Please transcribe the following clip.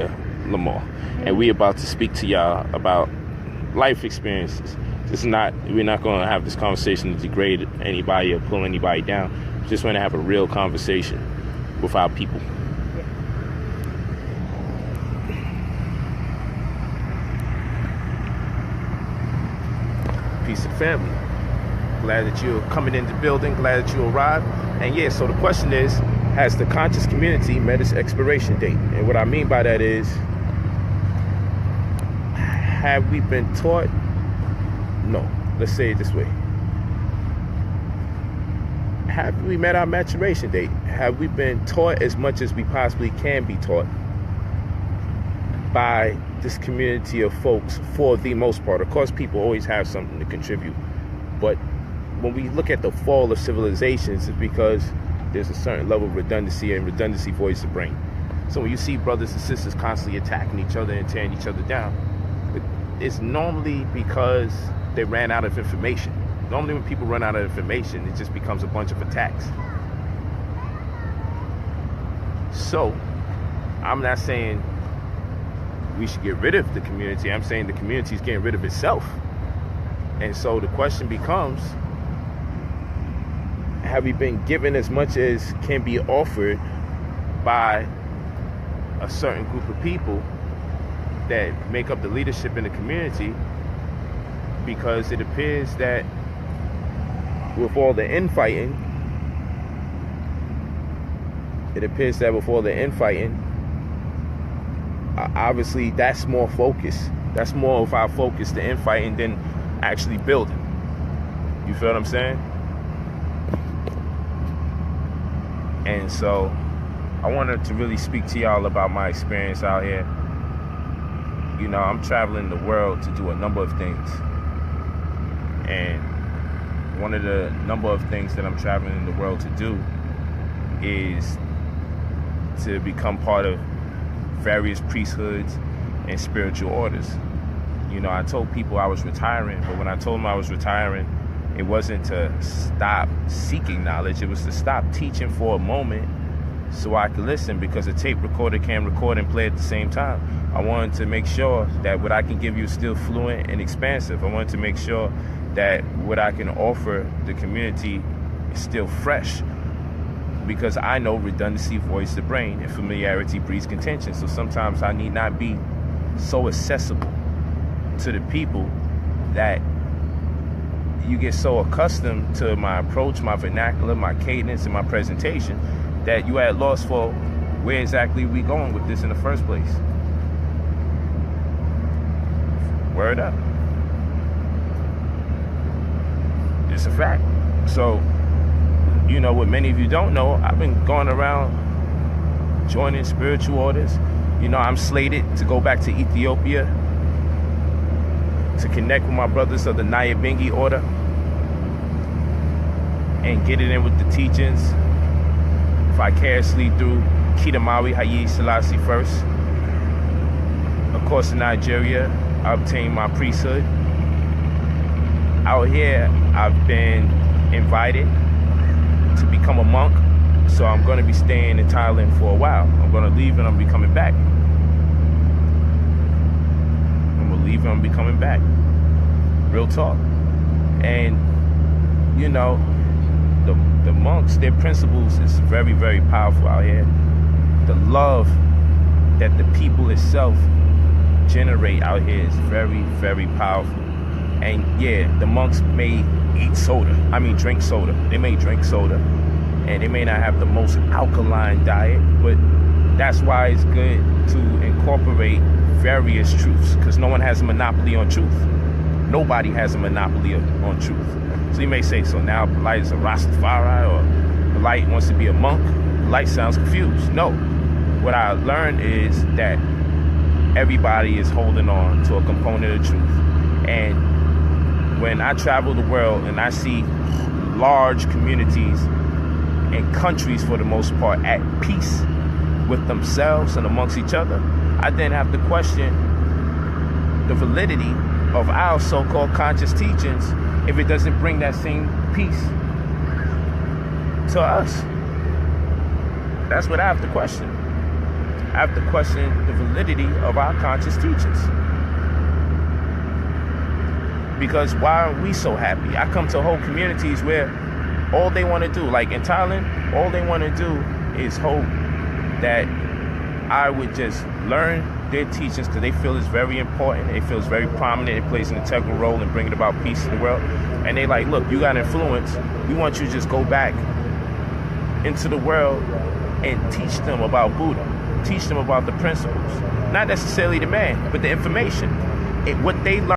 Lamar, and we about to speak to y'all about life experiences. We're not going to have this conversation to degrade anybody or pull anybody down. We just want to have a real conversation with our people. Peace and family. Glad that you're coming in the building. Glad that you arrived. And yeah, so the question is, has the conscious community met its expiration date? And what I mean by that is, have we been taught? No. Let's say it this way. Have we met our maturation date? Have we been taught as much as we possibly can be taught by this community of folks for the most part? Of course, people always have something to contribute. But when we look at the fall of civilizations, it's because there's a certain level of redundancy, and redundancy voids the brain. So when you see brothers and sisters constantly attacking each other and tearing each other down, it's normally because they ran out of information. Normally when people run out of information, it just becomes a bunch of attacks. So I'm not saying we should get rid of the community. I'm saying the community is getting rid of itself. And so the question becomes, have we been given as much as can be offered by a certain group of people that make up the leadership in the community? Because it appears that with all the infighting, obviously that's more focus. That's more of our focus, the infighting, than actually building. You feel what I'm saying? And so I wanted to really speak to y'all about my experience out here. You know, I'm traveling the world to do a number of things. And one of the number of things that I'm traveling in the world to do is to become part of various priesthoods and spiritual orders. You know, I told people I was retiring, but when I told them I was retiring, it wasn't to stop seeking knowledge. It was to stop teaching for a moment so I could listen, because a tape recorder can record and play at the same time. I wanted to make sure that what I can give you is still fluent and expansive. I wanted to make sure that what I can offer the community is still fresh, because I know redundancy voids the brain and familiarity breeds contention. So sometimes I need not be so accessible to the people that you get so accustomed to my approach, my vernacular, my cadence, and my presentation that you at loss for where exactly we going with this in the first place. Word up. It's a fact. So, you know, what many of you don't know, I've been going around joining spiritual orders. You know, I'm slated to go back to Ethiopia to connect with my brothers of the Nyabengi order and get it in with the teachings vicariously through Kidamawi Haile Selassie first. Of course, in Nigeria, I obtained my priesthood. Out here, I've been invited to become a monk, so I'm going to be staying in Thailand for a while. I'm going to leave and I'm be coming back. I'm be coming back. Real talk. And you know, the monks, their principles is very, very powerful out here. The love that the people itself generate out here is very, very powerful. And yeah, the monks may drink soda. They may drink soda, and they may not have the most alkaline diet, but that's why it's good to incorporate various truths, because no one has a monopoly on truth. Nobody has a monopoly on truth. So you may say, so now Polight is a Rastafari, or Polight wants to be a monk. Polight sounds confused. No. What I learned is that everybody is holding on to a component of truth. And when I travel the world and I see large communities and countries, for the most part, at peace with themselves and amongst each other, I then have to question the validity of our so-called conscious teachings if it doesn't bring that same peace to us. That's what I have to question. I have to question the validity of our conscious teachings. Because why are we so happy? I come to whole communities where all they want to do, like in Thailand, all they want to do is hope that I would just learn their teachings, because they feel it's very important. They feel it's very prominent. It plays an integral role in bringing about peace in the world. And they like, look, you got influence. We want you to just go back into the world and teach them about Buddha. Teach them about the principles. Not necessarily the man, but the information. What they learn.